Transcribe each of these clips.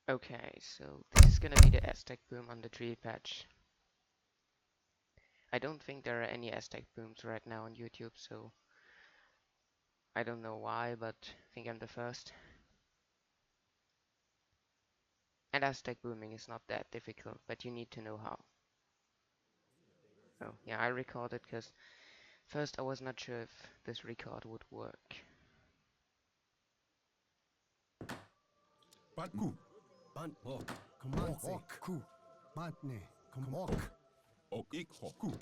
Okay, so this is gonna be the Aztec boom on the tree patch. I don't think there are any Aztec booms right now on YouTube, so I don't know why, but I think I'm the first. And Aztec booming is not that difficult, but you need to know how. So yeah, I recorded because first I was not sure if this record would work. Batku. Bant ok. Command ok. Ku. Bantne. Come ok. Ok ik hoku.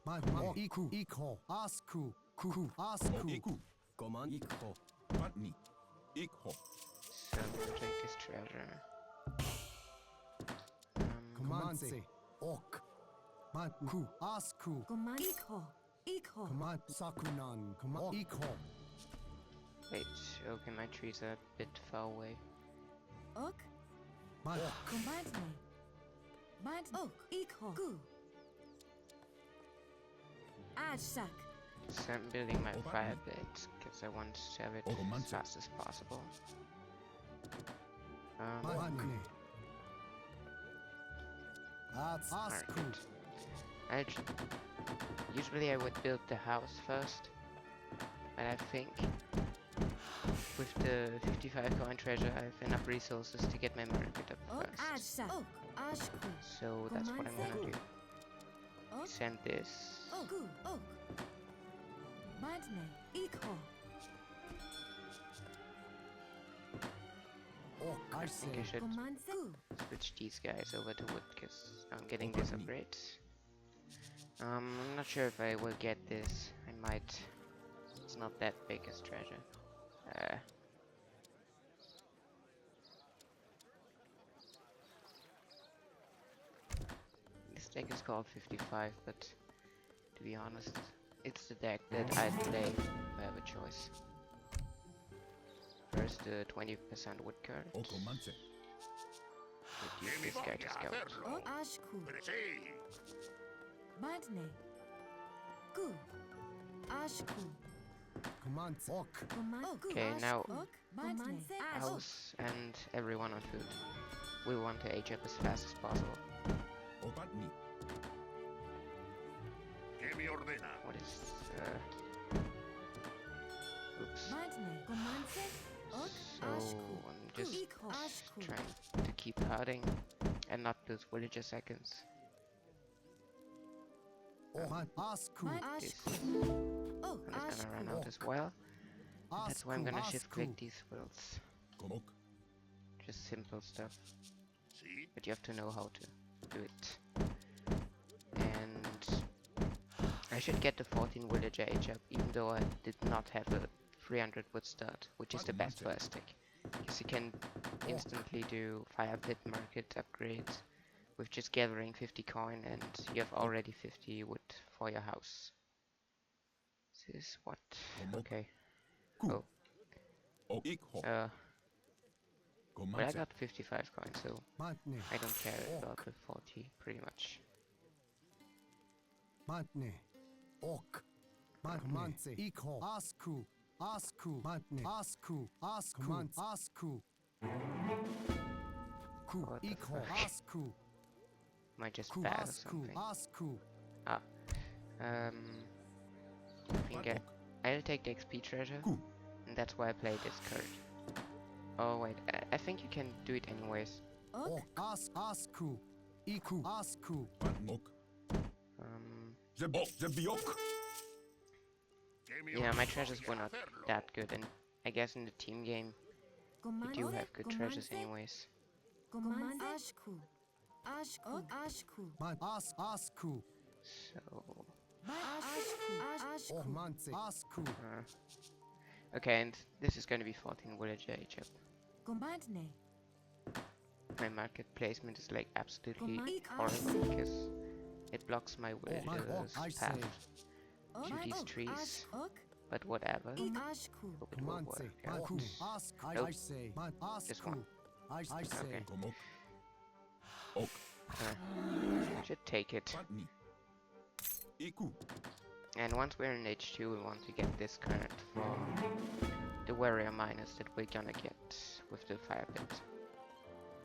Bantne. Iku. Ikho. Asku. Ku. Asku. Iku. Command ikho. Bantni. Ikho. So I'm gonna take this treasure. Command say. Ok. Bantni. Ku. Asku. Command Ikho. Ikho. Command sakunan. Command ikho. Wait, okay, my trees are a bit far away. Ok. Command me. Band ok. Ikho. Ku. Aztec. So I'm building my fire pit because I want to have it as fast as possible. Bantne. Alright. Asku. Usually I would build the house first, but I think with the 55 coin treasure I have enough resources to get my market up Ok. first. Aztec. Ok. Ashku. So that's what I'm gonna do. Ok. Send this. Ok. Ok. Bantne. Ikho. I I think I say. should Command Ku. switch these guys over to wood because I'm getting this upgrade. I'm not sure if I will get this. I might. It's not that big as treasure. This deck is called 55, but to be honest, it's the deck that I'd play if I have a choice. First, the 20% wood card. Reduce this guy to scout. Ok. Ashku. Bantne. Ku. Ashku. Command ok. Command Ku. Okay, now Ok. Bantne. Ashku. house and everyone on food. We want to age up as fast as possible. What is oops. Bantne. Command Ok. So Ashku. I'm just Ikho. Ashku. trying to keep herding and not lose villager seconds. Asku. This Ashku. Ok. one is gonna run Ashku. out as well. That's why I'm gonna shift Asku. click these wills. Just simple stuff. But you have to know how to do it. And I should get the 14 villager age up, even though I did not have a 300 wood start, which is the best for Aztec. Because you can instantly do fire pit market upgrades with just gathering 50 coin and you have already 50 wood for your house. This is what? Okay. Oh. But I got 55 coins, so Bantne. I don't care about the 40 pretty much. Bantne. Ok. Bantne. Ikho. Asku. Asku. Bantne. Asku. Asku. Asku. Ku. What the Ikho. fuck? Asku. Might just Ku. bad or Asku. something. Asku. I think I'll take the XP treasure, and that's why I play this card. Oh wait, I think you can do it anyways. Ok. Asku. Iku. Asku. Yeah, my treasures were not that good, and I guess in the team game you Command do have good Command treasures anyways. Command Ashku. Ashku. Ashku. Asku. So Ashku. Ashku. Command Asku. okay, and this is gonna be 14 villager age up. Command ne. My market placement is like absolutely Command horrible because it blocks my villagers' I path Ok. to these Ok. trees. Ok. But whatever. Ashku. Hope it will Command work. Aku. out. Ask. Nope. I say. Just one. Asku. I say. Okay. Should take it. And once we're in H2, we want to get this card for the warrior miners that we're gonna get with the fire pit.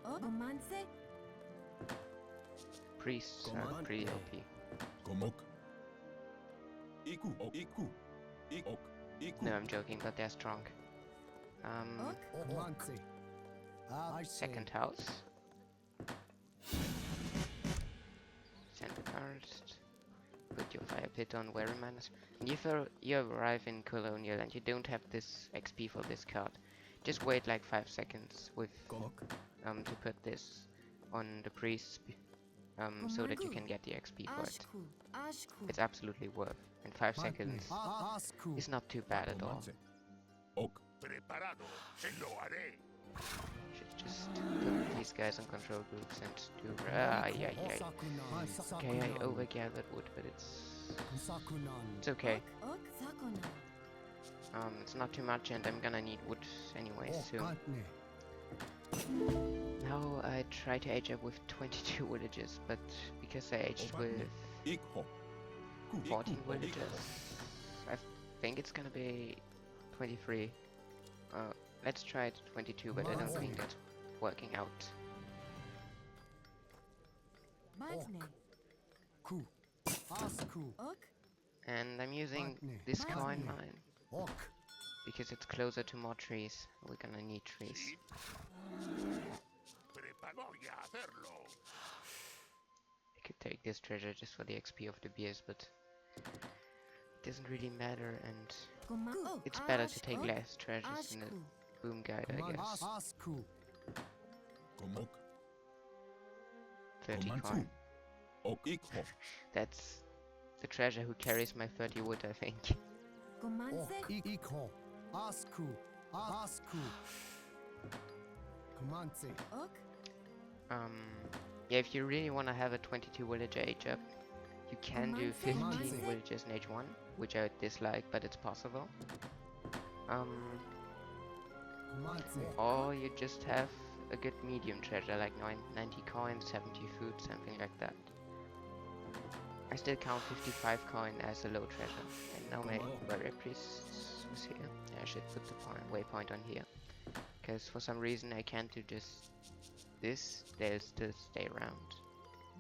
Gomanse. Priests are pretty OP. Komok. Iku. Iku. Ik. Iku. No, I'm joking, but they're strong. Komanse. I say. Second house. Send the first. Put your fire pit on where minus. And if you arrive in Colonial and you don't have this XP for this card, just wait like 5 seconds with to put this on the priest so that you can get the XP for it. Ashku. Ashku. It's absolutely worth. And 5 seconds is not too bad at all. Ok. Preparado, se lo haré. Should just put these guys on control groups and do. Yeah. Okay, I overgathered wood, but it's okay. Ok. Sakona. It's not too much, and I'm gonna need wood anyway soon. Now I try to age up with 22 villages, but because I aged with 14 villages, I think it's gonna be 23. Let's try it 22, but I don't think that's working out. Matne. Ku. Asku. Ok. And I'm using this coin mine because it's closer to more trees. We're gonna need trees. Voy a hacerlo. I could take this treasure just for the XP of the beers, but it doesn't really matter, and it's better to take less treasures in the boom guide, I guess. Asku. Komok. 30 coin. That's the treasure who carries my 30 wood, I think. Gomanse. Iko. Asku. Asku. Komanse. Ok. Yeah, if you really want to have a 22 villager age up, you can do 15 villagers in age 1, which I dislike, but it's possible. Or you just have a good medium treasure, like 90 coins, 70 food, something like that. I still count 55 coin as a low treasure. And now my warrior priest is here. Yeah, I should put the waypoint on here. Because for some reason I can't do just this, they'll still stay around.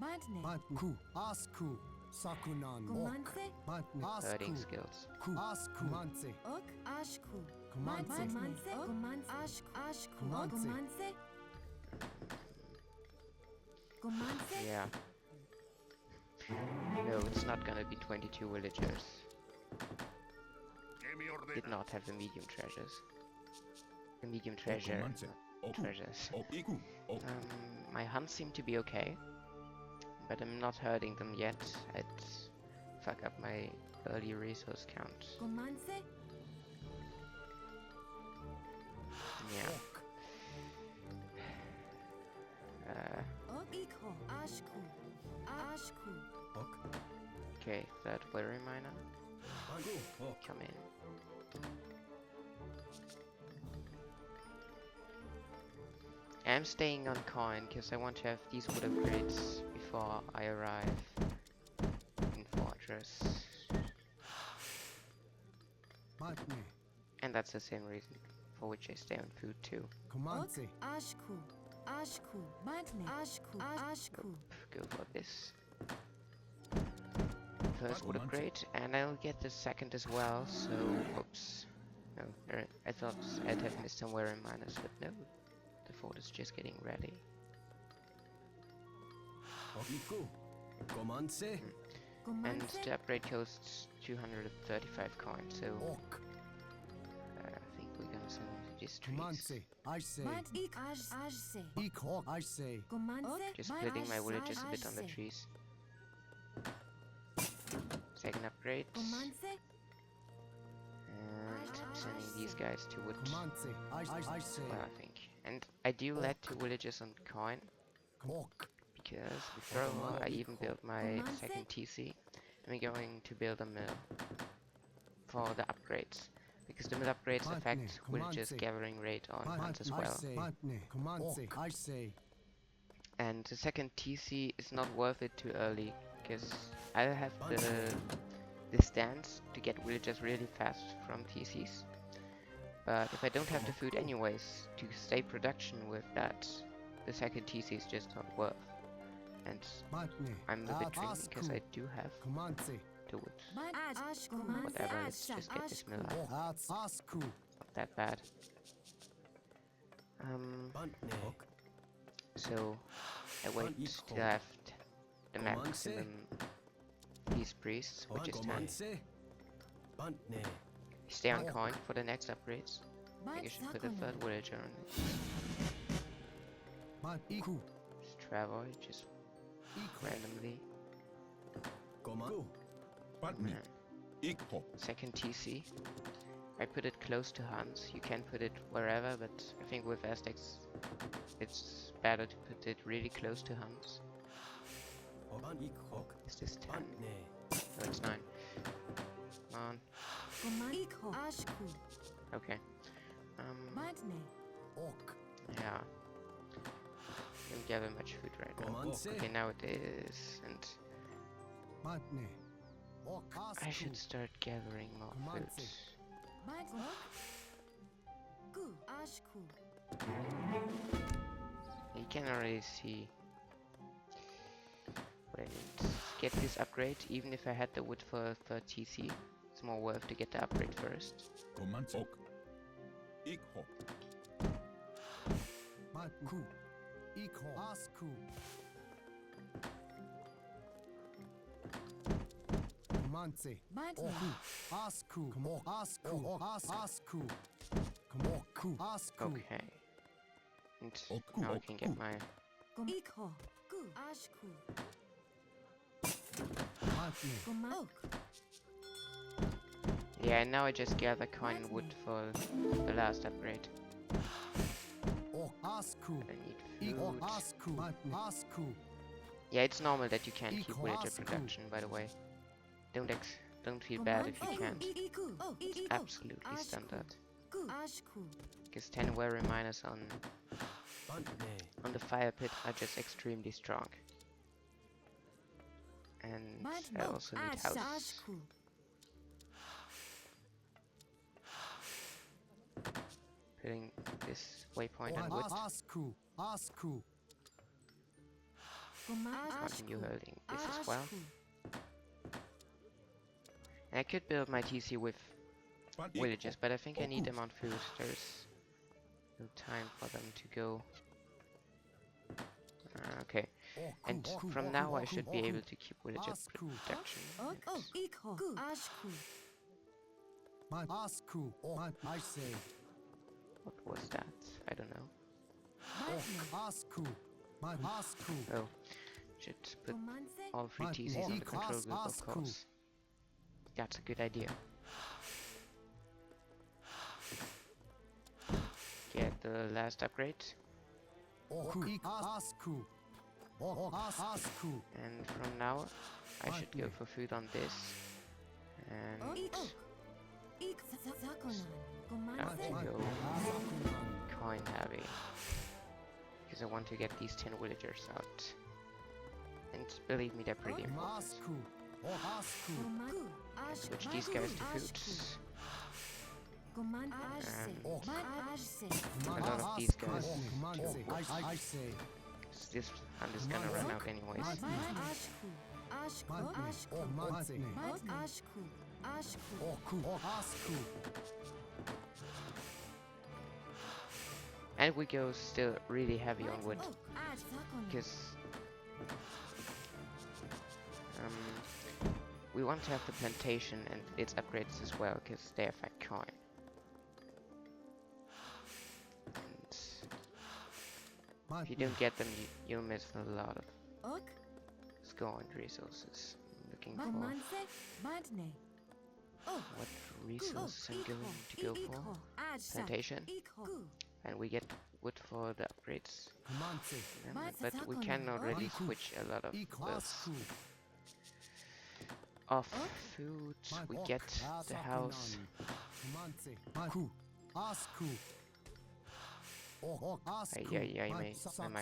Matne. Matku. Asku. Sakunan. Gomanse. Herding skills. Asku. Manse. Ok. Ashku. Komanse. Gomanse. Gomanse. Ashku. Ashku. Gomanse. Gomanse. Gomanse. Yeah. No, it's not gonna be 22 villagers. ¿Qué me ordena? Did not have the medium treasures. The medium treasure treasures. My hunts seem to be okay, but I'm not hurting them yet. I'd fuck up my early resource count. Gomanse. Yeah. Ok. Iko. Ashku. Ashku. Okay, third warrior miner. Come in. I'm staying on coin because I want to have these wood upgrades before I arrive in Fortress. Matne. And that's the same reason for which I stay on food too. Komanse. Ashku. Ashku. Matne. Ashku. Ashku. Go for this. First wood upgrade, and I'll get the second as well, so... Oops. No, I thought I'd have missed somewhere in minus, but no. The fort is just getting ready. Iku. Komanse. And Gomanse. the upgrade costs 235 coins, so Ok. I think we're gonna send them to these trees. Komanse. I say. Mat. Ik. Ashse. Iko. I say. Gomanse. Just splitting my villages a bit on the trees. Second upgrade. Gomanse. And sending these guys to wood. Komanse. I say. Well, I think. And I do let 2 villages on coin, Ok. because before I even built my second TC, I'm going to build a mill for the upgrades. Because the mill upgrades affect villages gathering rate on hunts as well. Matne. Komanse. I say. And the second TC is not worth it too early, because I'll have the stance to get villagers really fast from TCs. But if I don't have the food anyways to stay production with that, the second TC is just not worth. And I'm a bit dreaming because I do have the wood. Whatever, let's just get this mill up. Not that bad. So I wait till I have the maximum peace priests, which is 10. Stay on coin for the next upgrades. I think I should put a third villager on it. Just travel, just randomly. Second TC. I put it close to Hans. You can put it wherever, but I think with Aztecs it's better to put it really close to Hans. Is this 10? No, it's 9. Come on. Okay. Yeah. Don't gather much food right now. Okay, now it is, and I should start gathering more food. You can already see what I need. Get this upgrade, even if I had the wood for a third TC. It's more worth to get the upgrade first. Okay. And now I can get my... Yeah, and now I just gather coin and wood for the last upgrade. I need food. Yeah, it's normal that you can't keep villager production, by the way. Don't feel bad if you can't. It's absolutely standard. Because 10 weary miners on the fire pit are just extremely strong. And I also need houses. Putting this waypoint on wood. Continue holding this as well. And I could build my TC with villages, but I think I need them on food. There's no time for them to go. Okay, and from now I should be able to keep villager production. What was that? I don't know. Oh, should put all 3 TCs on the control group, of course. That's a good idea. Get the last upgrade. And from now, I should go for food on this. And have to go coin heavy. Because I want to get these 10 villagers out. And believe me, they're pretty important. Switch these guys to food. And a lot of these guys too. This hand is gonna run out anyways. And we go still really heavy on wood. Because we want to have the plantation and its upgrades as well, because they affect coin. And if you don't get them, you'll miss a lot of scorned resources. I'm looking for what resources I'm going to go for. Plantation. And we get wood for the upgrades. But we can already switch a lot of those. Off food, we get the house. Yeah, my micro.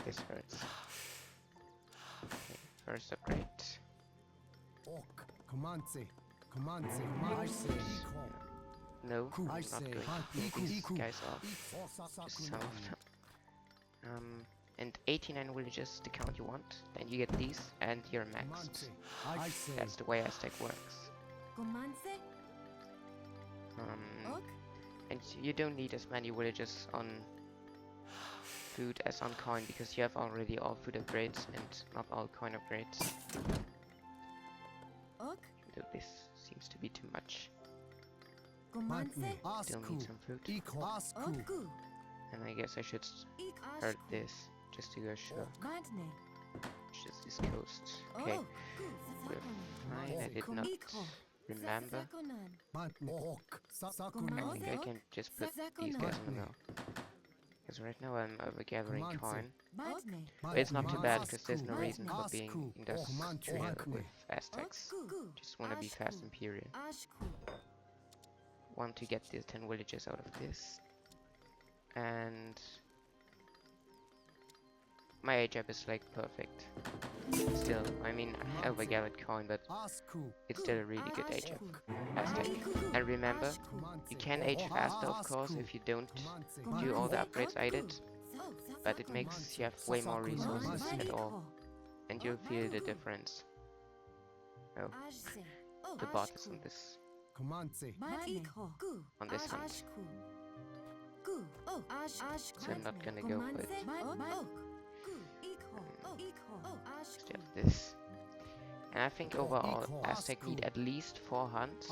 This hurts. Okay, first upgrade. No, I'm I not say, going to kill these guys off. Just some of them. And 89 villages, the count you want. Then you get these, and you're maxed. I say, That's the way Aztec works. Comanse. Ok. And you don't need as many villages on food as on coin, because you have already all food upgrades and not all coin upgrades. Ok. Though this seems to be too much. Comanse. Still need some food. Oku. And I guess I should hurt this, just to go sure. Madne. Just this coast. Okay, we're fine. I did not remember. I think I can just put these guys in the middle. Because right now I'm overgathering coin. Madne. But it's not too bad, because there's no reason for being industrial with Aztecs. Just want to be fast imperial. Ashku. Want to get the 10 villages out of this. And my age up is like perfect. Still, I mean, I overgathered coin, but it's still a really good age up. Aztec. And remember, you can age faster, of course, if you don't do all the upgrades I did, but it makes you have way more resources at all, and you'll feel the difference. Oh, the bot is on this hunt, so I'm not gonna go for it. Just have this. And I think overall Aztec need at least 4 hunts,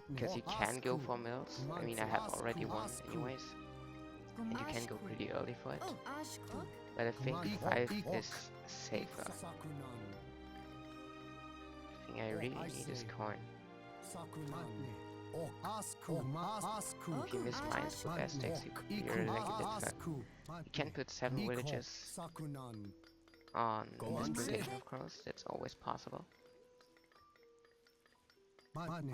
because you can go for mills. I mean, I have already one anyways, and you can go pretty early for it. But I think 5 is safer. The thing I really need is coin. If you miss mines with Aztecs, you're like a bit fucked. You can put 7 villages on this location, of course, that's always possible. But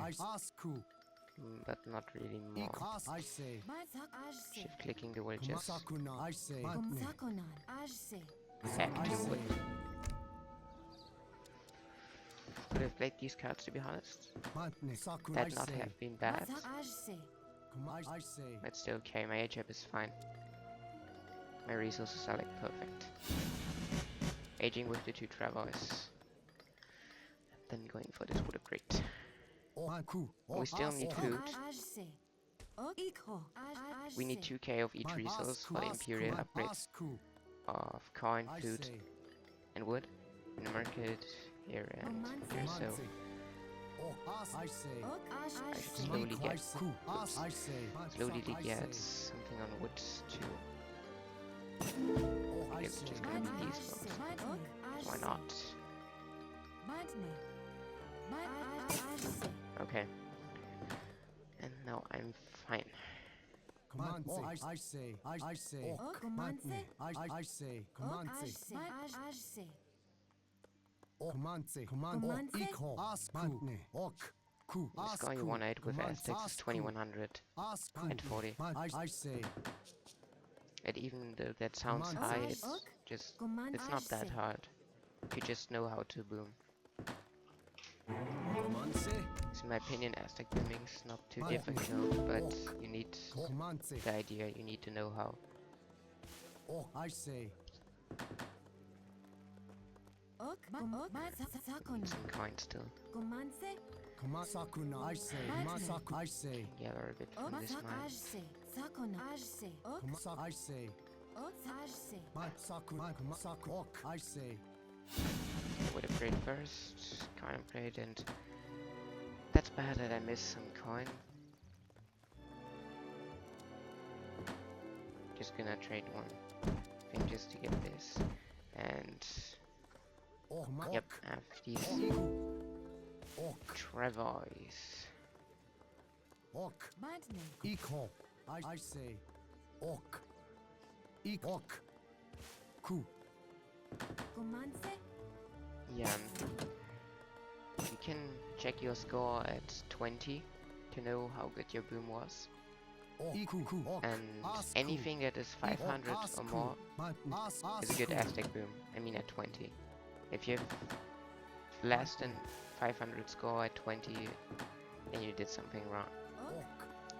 not really more. Shift clicking the villages. Back to wood. Could have played these cards, to be honest. That not have been bad. But still okay, my age up is fine. My resources are like perfect. Aging with the 2 Travois. Then going for this wood upgrade. We still need food. We need 2k of each resource for the Imperial upgrades of coin, food, and wood in the market here and here, so I should slowly get something on wood too. I guess it's just gonna be these ones. Why not? Okay. And now I'm fine. The score you won it with Aztecs is 2140. And even though that sounds high, it's not that hard. You just know how to boom. So in my opinion, Aztec booming is not too difficult, but you need the idea, you need to know how. Need some coins still. Gather a bit from this mine. Would upgrade first, coin upgrade, and that's bad that I missed some coin. Just gonna trade one thing just to get this, and yep, I have these Travois. I say, ok, ok, ku. Yeah, you can check your score at 20 to know how good your boom was. And anything that is 500 or more is a good Aztec boom. I mean at 20. If you have less than 500 score at 20, then you did something wrong.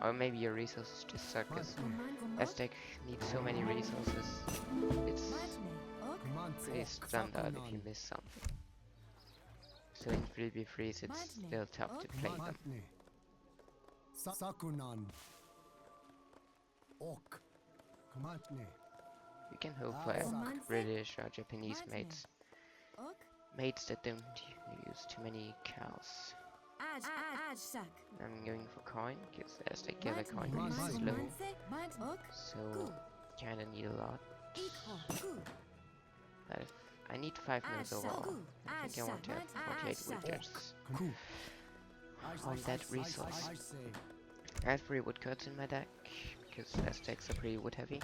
Or maybe your resources just suck, because Command Aztec needs so many resources. It's Matne. Ok. pretty standard if you miss something. So in 3v3s it's still tough to play them. Matne. Sakunan. Ok. Matne. You can hope for Command British or Japanese Matne. mates. Ok. Mates that don't use too many cows. Aj sak. I'm going for coin, because Aztec gather coin Matne. really Matne. slow. Mat. Ok. So Good. kinda need a lot. Ikho. Good. But if I need 5 mils overall. I think I want to have 48 villagers Cool. on that resource. I say. I have 3 woodcuts in my deck, because Aztecs are pretty wood heavy.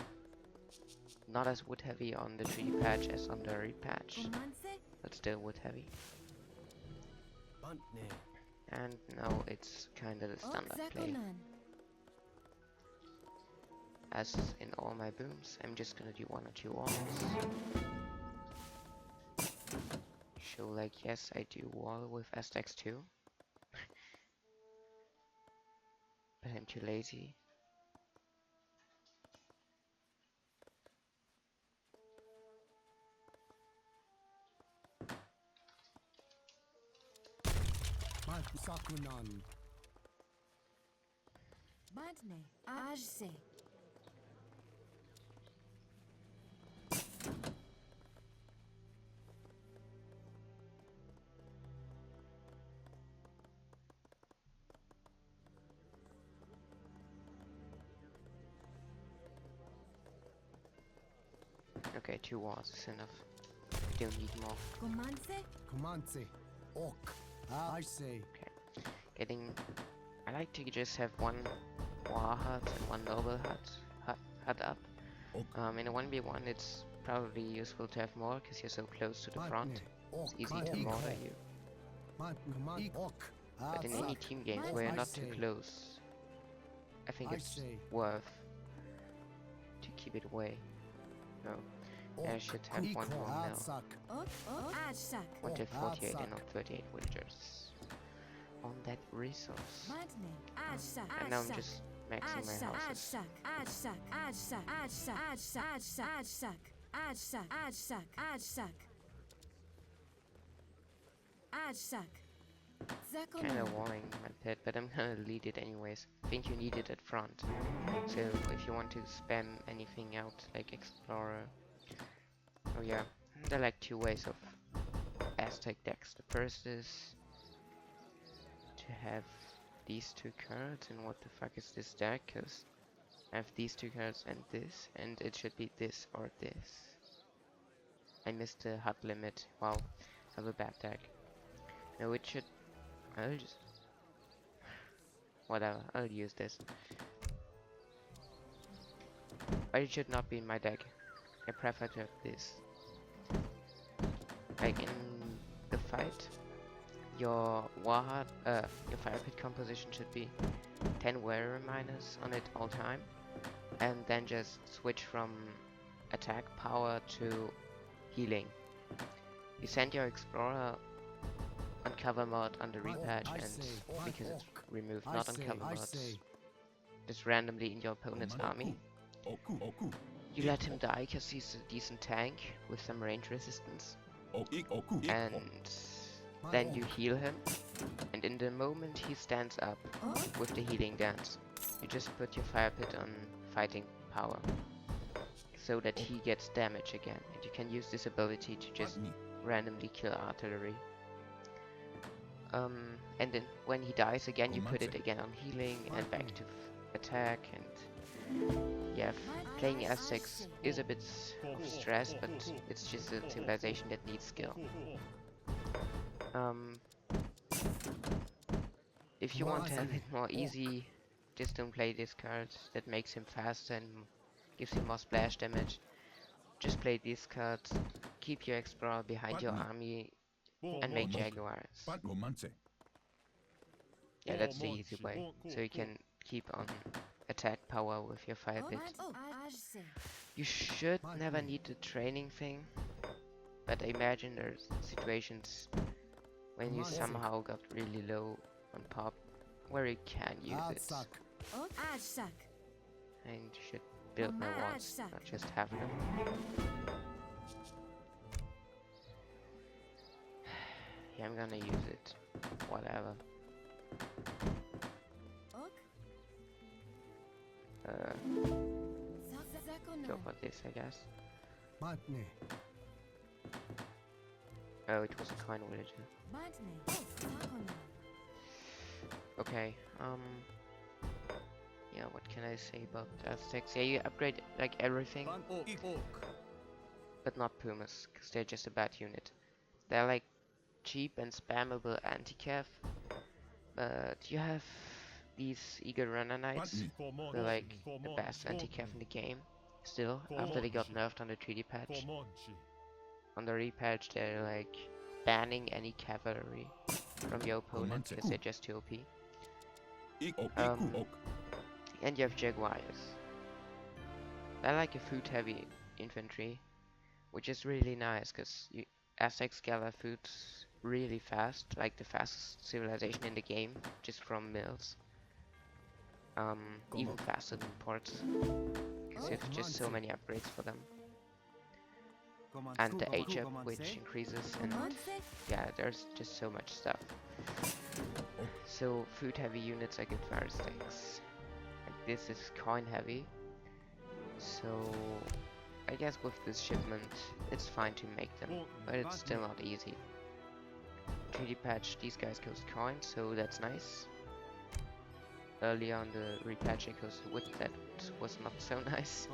Not as wood heavy on the tree patch as on the reed patch, Comanse. but still wood heavy. Matne. And now it's kinda the Ok. standard play. Zakonan. As in all my booms, I'm just gonna do 1 or 2 walls. Show like, yes, I do wall with Aztecs too. But I'm too lazy. Sakunan. Matne. Aj se. Okay, 2 walls is enough. Don't need more. Comanse. Comanse. Ok. I say. I like to just have 1 war hut and 1 noble hut up. In a 1v1 it's probably useful to have more, because you're so close to the front. It's easy to mortar you. But in any team games where you're not too close, I think it's worth to keep it away. No, I should have 1 more mill. Ok. Ok. Aj sak. 1 till 48 and not 38 villagers on that resource. Matne. Aj sak. And now I'm just maxing my Aj houses. sak. Aj sak. Aj sak. Aj sak. Aj sak. Aj sak. Aj sak. Aj sak. Aj sak. Aj sak. Kinda Zakonan. walling my pit, but I'm gonna lead it anyways. I think you need it at front. So if you want to spam anything out, like Explorer. Oh yeah, there are like 2 ways of Aztec decks. The first is to have these 2 cards, and what the fuck is this deck? Cause I have these 2 cards and this, and it should be this or this. I missed the hut limit. Wow, I have a bad deck. No, it should. I'll just. Whatever, I'll use this. But it should not be in my deck. I prefer to have this. Like in the fight, your warhead, your fire pit composition should be 10 wearer minus on it all time, and then just switch from attack power to healing. You send your explorer on cover mode on the repatch, and because it's removed not on cover mode, just randomly in your opponent's army, you let him die because he's a decent tank with some range resistance, and then you heal him, and in the moment he stands up with the healing dance, you just put your fire pit on fighting power so that he gets damage again, and you can use this ability to just randomly kill artillery. And then when he dies again, you put it again on healing and back to attack, and yeah, playing Aztecs is a bit of stress, but it's just a civilization that needs skill. If you want to have it more easy, just don't play this card. That makes him faster and gives him more splash damage. Just play these cards, keep your explorer behind your army, and make jaguars. Yeah, that's the easy way. So you can keep on attack power with your fire pit. Aj se. You should never need the training thing, but I imagine there's situations when you somehow got really low on pop where you can use it. Ok. Aztec. And should build my walls, not just have them. Yeah, I'm gonna use it. Whatever. Ok. Go for this, I guess. Matne. Oh, it was a coin villager. Okay, yeah, what can I say about the Aztecs? Yeah, you upgrade like everything, but not Pumas, because they're just a bad unit. They're like cheap and spammable anti-cav, but you have these Eager Runner Knights, they're like the best anti-cav in the game, still, after they got nerfed on the 3D patch. On the repatch, they're like banning any cavalry from your opponent, because they're just too OP. And you have Jaguars. They're like a food-heavy infantry, which is really nice, because Aztecs gather food really fast, like the fastest civilization in the game, just from mills. Even faster than ports, because you have just so many upgrades for them. And the HF, which increases, and yeah, there's just so much stuff. So food-heavy units are good for Aztecs. And this is coin-heavy, so I guess with this shipment, it's fine to make them, but it's still not easy. 3D patch, these guys cost coins, so that's nice. Early on the repatch, it cost wood, that was not so nice.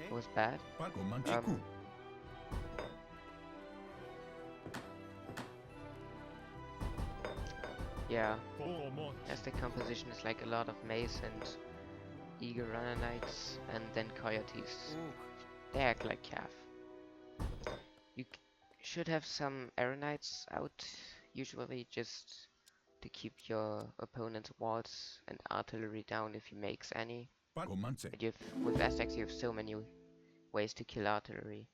It was bad. Yeah, as the composition is like a lot of mace and Eager Runner Knights, and then Coyotes. They act like calf. You should have some Arrow Knights out, usually just to keep your opponent's walls and artillery down if he makes any. But with Aztecs you have so many ways to kill artillery.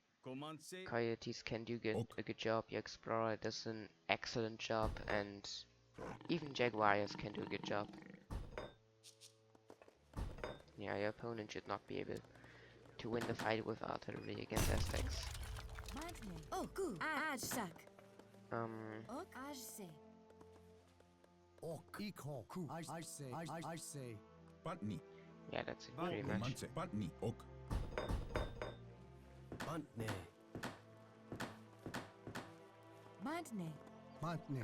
Coyotes can do a good job, your Explorer does an excellent job, and even Jaguars can do a good job. Yeah, your opponent should not be able to win the fight with artillery against Aztecs. Oh, good. Aztec. I say. Yeah, that's it pretty much.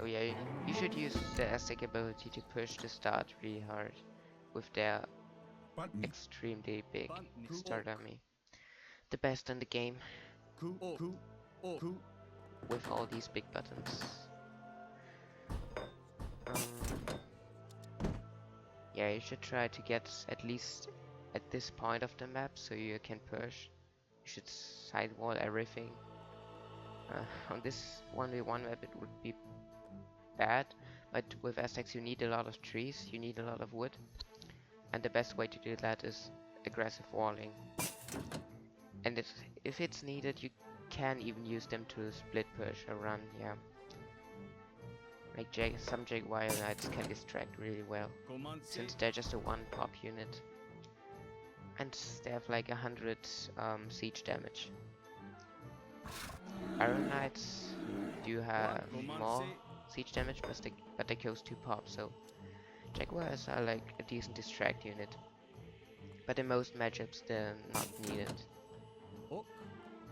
Oh yeah, you should use the Aztec ability to push the start really hard with their extremely big start army. The best in the game. With all these big buttons. Yeah, you should try to get at least at this point of the map so you can push. You should sidewall everything. On this 1v1 map it would be bad, but with Aztecs you need a lot of trees, you need a lot of wood, and the best way to do that is aggressive walling. And if it's needed, you can even use them to split push or run, yeah. Like some Jaguar Knights can distract really well, since they're just a one pop unit. And they have like 100 siege damage. Iron Knights do have more siege damage, but they cost 2 pop, so Jaguars are like a decent distract unit. But in most matchups they're not needed.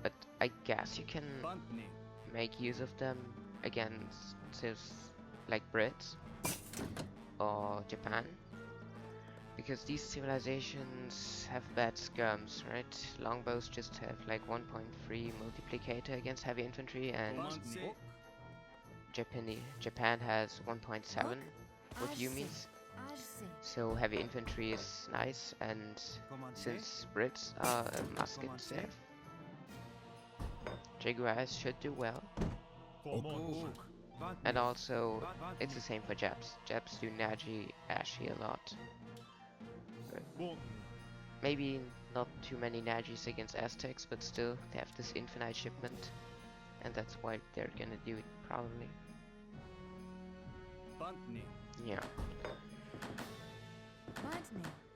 But I guess you can make use of them against like Brits or Japan, because these civilizations have bad skirms, right? Longbows just have like 1.3 multiplicator against heavy infantry, and Japan has 1.7 with Yumis. So heavy infantry is nice, and since Brits are a musket serve, Jaguars should do well. And also, it's the same for Japs. Japs do Naji Ashi a lot. Maybe not too many Najis against Aztecs, but still, they have this infinite shipment. And that's why they're gonna do it, probably. Yeah.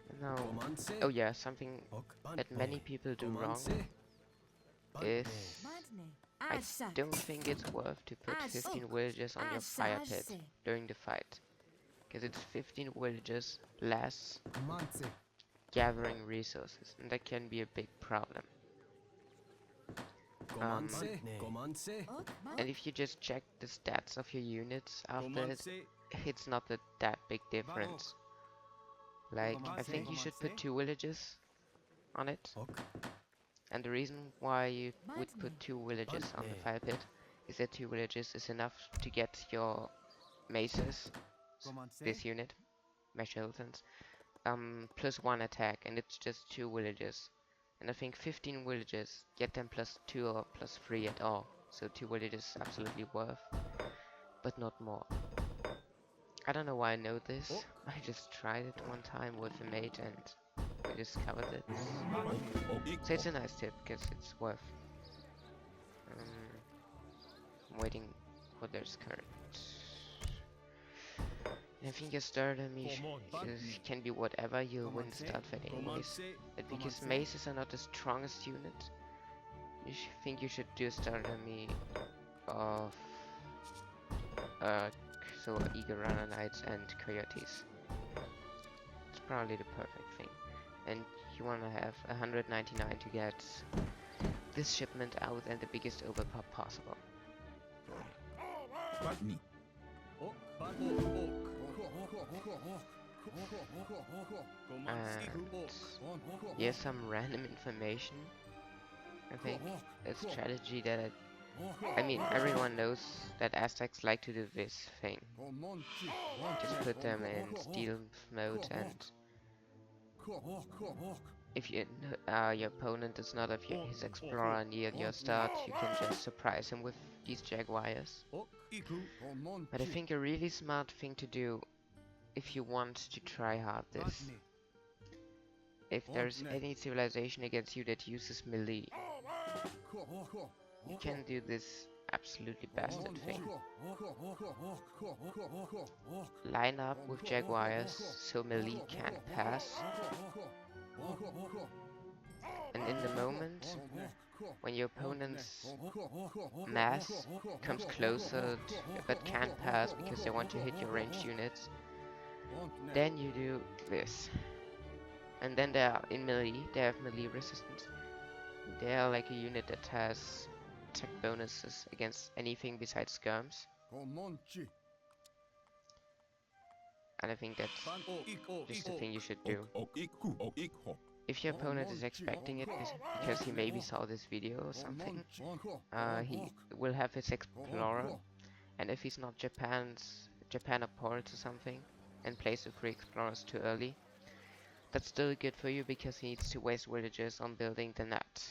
And Now, oh yeah, something that many people do wrong is I don't think it's worth to put 15 villagers on your fire pit during the fight, because it's 15 villagers less gathering resources, and that can be a big problem. And if you just check the stats of your units after it, it's not that big difference. Like, I think you should put 2 villages on it. And the reason why you would put 2 villages on the fire pit is that 2 villages is enough to get your maces, this unit, Mechaeltons, plus 1 attack, and it's just 2 villages. And I think 15 villages get them plus 2 or plus 3 at all. So 2 villages absolutely worth, but not more. I don't know why I know this. I just tried it one time with a mate and we discovered it. So it's a nice tip because it's worth. I'm waiting for their skirt. And I think your start army can be whatever, you'll win the start fight anyways. But because maces are not the strongest unit, you think you should do a start army of so Eagle Runner Knights and Coyotes. It's probably the perfect thing. And you wanna have 199 to get this shipment out and the biggest overpop possible. And here's some random information. I think a strategy that I mean, everyone knows that Aztecs like to do this thing. Just put them in stealth mode, and if your opponent does not have his explorer near your start, you can just surprise him with these jaguars. But I think a really smart thing to do, if you want to try hard this, if there's any civilization against you that uses melee, you can do this absolutely bastard thing. Line up with jaguars so melee can't pass, and in the moment when your opponent's mass comes closer but can't pass because they want to hit your ranged units, then you do this. And then they are in melee, they have melee resistance. They are like a unit that has attack bonuses against anything besides skirms. And I think that's just the thing you should do. If your opponent is expecting it because he maybe saw this video or something, he will have his explorer, and if he's not Japan or port or something, and plays the 3 explorers too early, that's still good for you because he needs to waste villagers on building the net.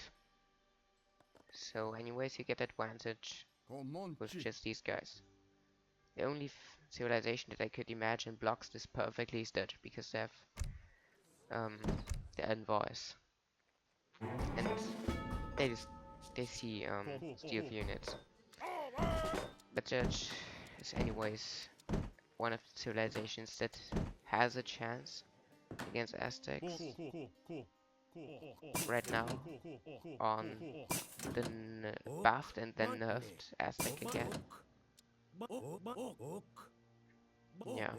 So anyways, you get advantage with just these guys. The only civilization that I could imagine blocks this perfectly is Dutch, because they have the envoys, and they see stealth units. But Dutch is anyways one of the civilizations that has a chance against Aztecs right now on the buffed and then nerfed Aztec again. Yeah.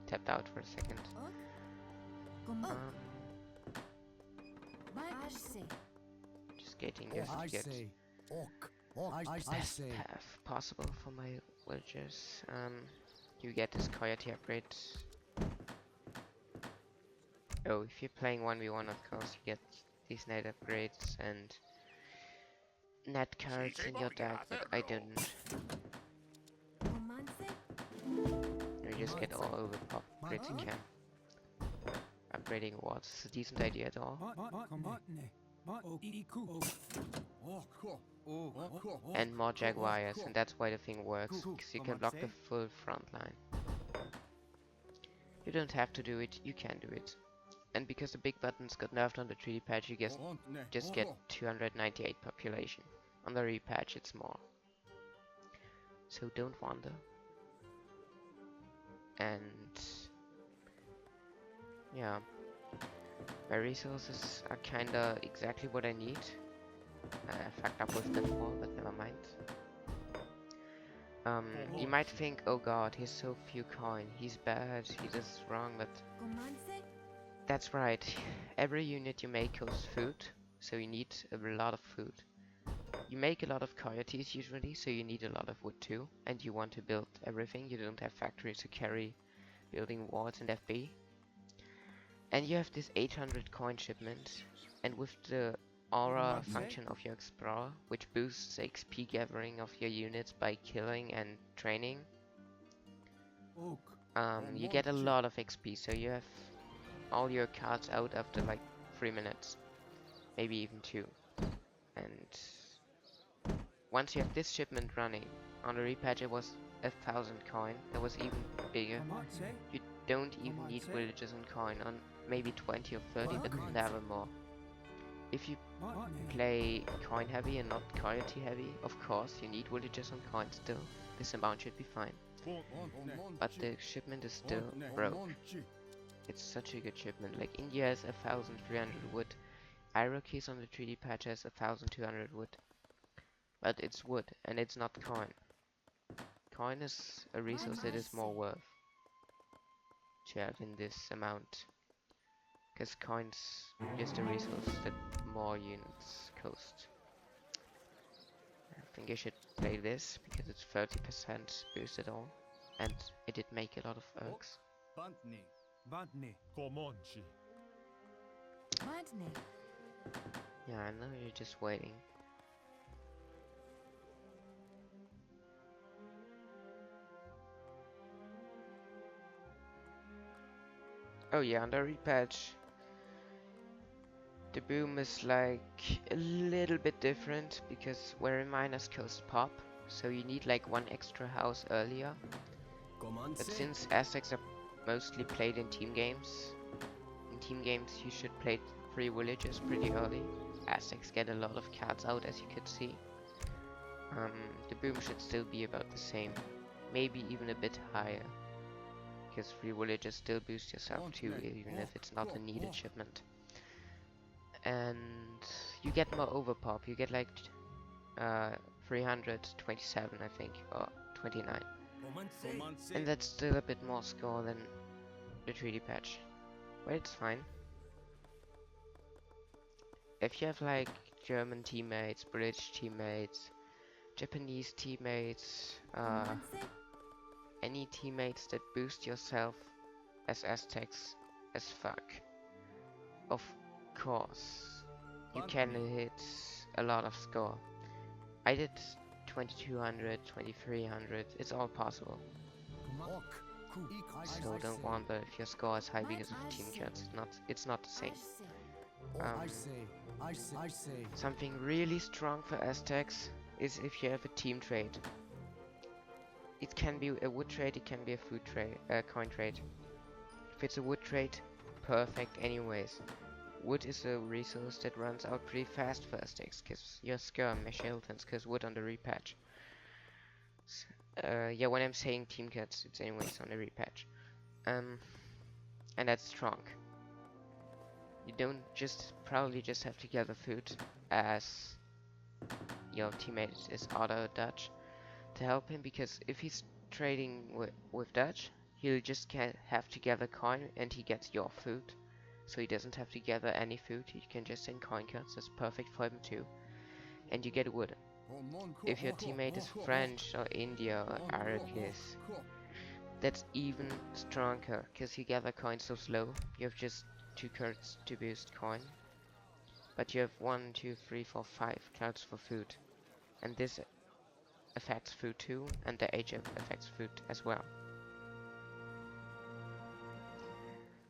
Tapped out for a second. Just getting this to get best path possible for my villagers. You get this coyote upgrade. Oh, if you're playing 1v1, of course, you get these net upgrades and net cards in your deck, but I didn't. You just get all over pop upgrades you can. Upgrading wards is a decent idea at all. And more jaguars, and that's why the thing works, because you can block the full front line. You don't have to do it, you can do it. And because the big buttons got nerfed on the 3D patch, you just get 298 population. On the repatch it's more. so don't wander. And yeah, my resources are kinda exactly what I need. I fucked up with that wall, but never mind. You might think, oh god, he's so few coin, he's bad, he does wrong, but Comanse? that's right. Every unit you make costs food, so you need a lot of food. You make a lot of coyotes usually, so you need a lot of wood too, and you want to build everything. You don't have factories to carry building walls and FB. And you have this 800 coin shipment, and with the aura function of your explorer, which boosts the XP gathering of your units by killing and training, you get a lot of XP, so you have all your cards out after like 3 minutes, maybe even 2. And once you have this shipment running, on the repatch it was 1,000 coin, that was even bigger. You don't even need villages on coin, on maybe 20 or 30, but never more. If you play coin heavy and not coyote heavy, of course you need villages on coin still. This amount should be fine. But the shipment is still broke. It's such a good shipment. Like India has 1,300 wood. Iroquois on the 3D patch has 1,200 wood. But it's wood and it's not coin. Coin is a resource that is more worth to have in this amount. Because coin's just a resource that more units cost. I think I should play this because it's 30% boosted all. And it did make a lot of ergs. Comanche. Madne. Yeah, I know you're just waiting. Oh yeah, on the repatch, the boom is like a little bit different because where miners coast pop, so you need like one extra house earlier. But since Aztecs are mostly played in team games you should play 3 villages pretty early. Aztecs get a lot of cards out, as you could see. The boom should still be about the same, maybe even a bit higher. Because 3 villages still boost yourself too, even if it's not a needed shipment. And you get more overpop, you get like 327 I think, or 29. And that's still a bit more score than the 3D patch. But it's fine. If you have like German teammates, British teammates, Japanese teammates, any teammates that boost yourself as Aztecs as fuck, of course you can hit a lot of score. I did 2200, 2300, it's all possible. So don't wonder if your score is high because of team cuts. It's not the same. Something really strong for Aztecs is if you have a team trade. It can be a wood trade, it can be a food trade, coin trade. If it's a wood trade, perfect anyways. Wood is a resource that runs out pretty fast for Aztecs, cause your skirm, Meshiltons, cause wood on the repatch. Yeah, when I'm saying team cuts, it's anyways on the repatch. And that's strong. You don't probably just have to gather food, as your teammate is auto Dutch, to help him, because if he's trading with Dutch, he'll just have to gather coin and he gets your food. So he doesn't have to gather any food, he can just send coin cuts, that's perfect for him too. And you get wood. If your teammate is French or India or Iroquois, that's even stronger, because you gather coin so slow. You have just 2 cards to boost coin. But you have 1, 2, 3, 4, 5 cards for food. And this affects food too, and the HF affects food as well.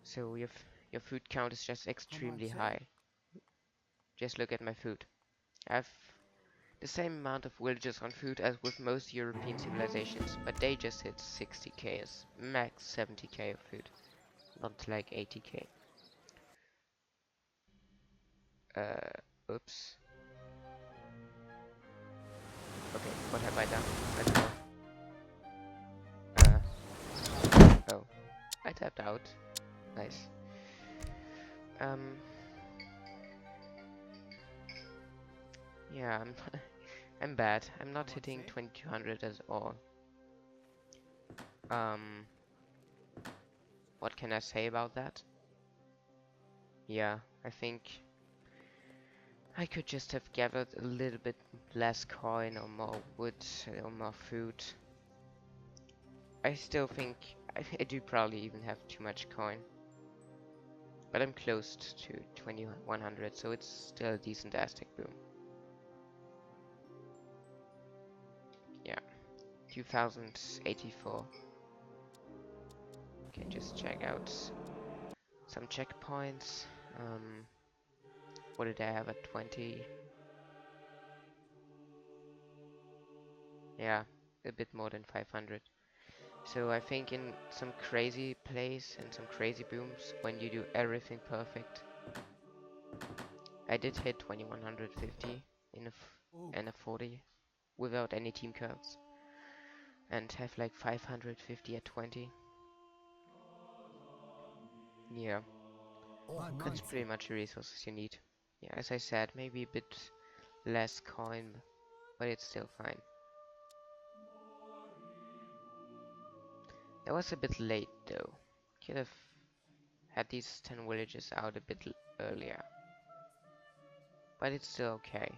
So your food count is just extremely high. Just look at my food. I have the same amount of villages on food as with most European civilizations, but they just hit 60k as max 70k of food, not like 80k. Oops. Okay, what have I done? I don't know. I tapped out. Nice. Um. Yeah, I'm I'm bad. I'm not hitting 2200 at all. Um. What can I say about that? Yeah, I think I could just have gathered a little bit less coin or more wood or more food. I still think I do probably even have too much coin. But I'm close to 2100, so it's still a decent Aztec boom. Yeah, 2084. Can just check out some checkpoints. What did I have at 20? Yeah, a bit more than 500. So I think in some crazy place and some crazy booms, when you do everything perfect, I did hit 2150 in a 40 without any team curves, and have like 550 at 20. Yeah, that's pretty much the resources you need. Yeah, as I said, maybe a bit less coin, but it's still fine. That was a bit late though. Could have had these 10 villages out a bit earlier. But it's still okay.